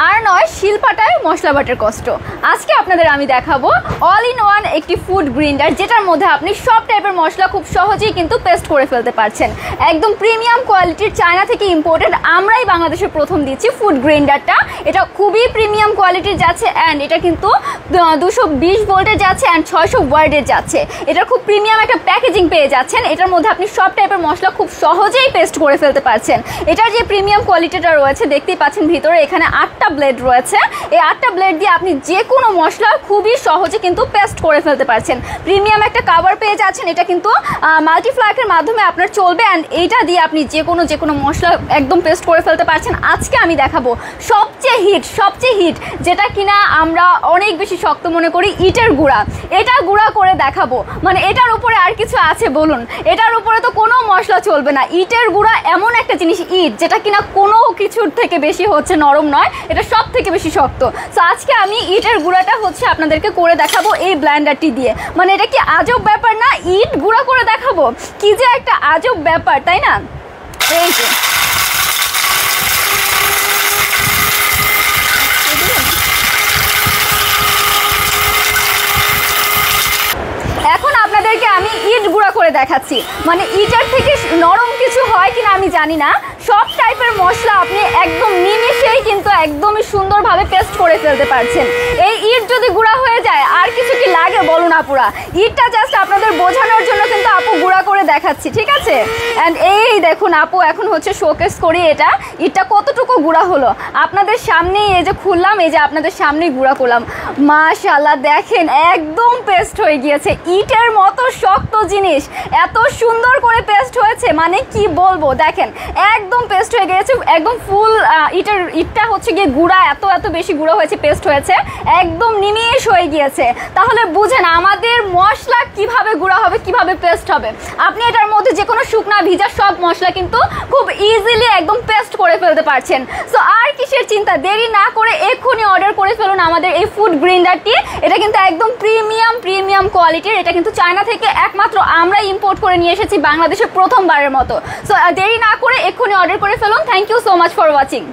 আর নয় শিলপাটায় মশলা বাটার কষ্ট। আজকে আপনাদের আমি দেখাবো অল ইন ওয়ান একটি ফুড গ্রাইন্ডার, যেটার মধ্যে আপনি সব টাইপের মশলা খুব সহজেই কিন্তু পেস্ট করে ফেলতে পারছেন। একদম প্রিমিয়াম কোয়ালিটির, চায়না থেকে ইম্পোর্টেড, আমরাই বাংলাদেশে প্রথম দিচ্ছি ফুড গ্রাইন্ডারটা। এটা খুবই প্রিমিয়াম কোয়ালিটির যাচ্ছে অ্যান্ড এটা কিন্তু 220 ভোল্টের যাচ্ছে অ্যান্ড 600 ওয়ার্ডের যাচ্ছে। এটার খুব প্রিমিয়াম একটা প্যাকেজিং পেয়ে যাচ্ছেন। এটার মধ্যে আপনি সব টাইপের মশলা খুব সহজেই পেস্ট করে ফেলতে পারছেন। এটার যে প্রিমিয়াম কোয়ালিটিটা রয়েছে দেখতেই পাচ্ছেন, ভিতরে এখানে 8টা ব্লেড রয়েছে। এই 8টা ব্লেড দিয়ে আপনি যে কোনো মশলা খুবই সহজে কিন্তু পেস্ট করে ফেলতে পারছেন। প্রিমিয়াম একটা কাভার পেয়ে যাচ্ছেন। এটা কিন্তু মাল্টিফ্লাকের মাধ্যমে আপনার চলবে অ্যান্ড এইটা দিয়ে আপনি যে কোনো মশলা একদম পেস্ট করে ফেলতে পারছেন। আজকে আমি দেখাবো সবচেয়ে হিট যেটা কিনা আমরা অনেক বেশি শক্ত মনে করি, ইটের গুঁড়া। এটা গুঁড়া করে দেখাবো, মানে এটার উপরে আর কিছু আছে বলুন? এটার উপরে তো কোনো মশলা চলবে না। ইটের গুঁড়া এমন একটা জিনিস, ইট যেটা কিনা কোনো কিছুর থেকে বেশি হচ্ছে নরম নয়, এটা সব থেকে বেশি শক্ত। সো আজকে আমি ইটের গুঁড়াটা হচ্ছে আপনাদেরকে করে দেখাবো এই ব্লেন্ডারটি দিয়ে। মানে এটা কি আজব ব্যাপার না? ইট গুঁড়া করে দেখাবো, কি যে একটা আজব ব্যাপার, তাই না? এই যে এখন আপনাদেরকে আমি ইট গুঁড়া করে দেখাচ্ছি। মানে ইটের থেকে নরম কিছু হয় কিনা আমি জানি না। সব টাইপের মশলা আপনি একদম নিমিশেই কিন্তু একদমই সুন্দরভাবে পেস্ট করে ফেলতে পারছেন। এই ইট যদি গুঁড়া হয়ে যায় আর কিছু কি লাগে বলুন আপুরা? ইটটা জাস্ট আপনাদের বোঝানোর জন্য কিন্তু আপু গুঁড়া করে দেখাচ্ছি, ঠিক আছে? অ্যান্ড এই দেখুন আপু এখন হচ্ছে শোকেস করি এটা ইটটা কতটুকু গুঁড়া হলো আপনাদের সামনেই। এই যে খুললাম, এই যে আপনাদের সামনেই গুঁড়া করলাম। মাশাআল্লাহ, দেখেন একদম পেস্ট হয়ে গিয়েছে। ইটের মতো শক্ত জিনিস এত সুন্দর করে পেস্ট হয়েছে, মানে কি বলবো। দেখেন একদম পেস্ট হয়ে গিয়েছে, একদম ফুল ইটটা হচ্ছে গিয়ে গুঁড়া, এত বেশি গুঁড়া হয়েছে, পেস্ট হয়েছে, একদম নিমিশ হয়ে গিয়েছে। তাহলে বুঝেন আমাদের মশলা কিভাবে গুঁড়া হবে, কিভাবে পেস্ট হবে। আপনি এটার মধ্যে যে কোনো শুকনা ভিজা সব মশলা কিন্তু খুব ইজিলি একদম পেস্ট করে ফেলতে পারছেন। সো আর কিসের চিন্তা, দেরি না করে এক্ষুনি অর্ডার করে ফেলুন আমাদের এই ফুড গ্রাইন্ডারটি। এটা কিন্তু একদম প্রিমিয়াম কোয়ালিটির। এটা কিন্তু চায়না থেকে একমাত্র আমরা ইম্পোর্ট করে নিয়ে এসেছি বাংলাদেশে প্রথমবারের মতো। সো দেরি না করে এক্ষুনি অর্ডার করে ফেলুন। Thank you so much for watching.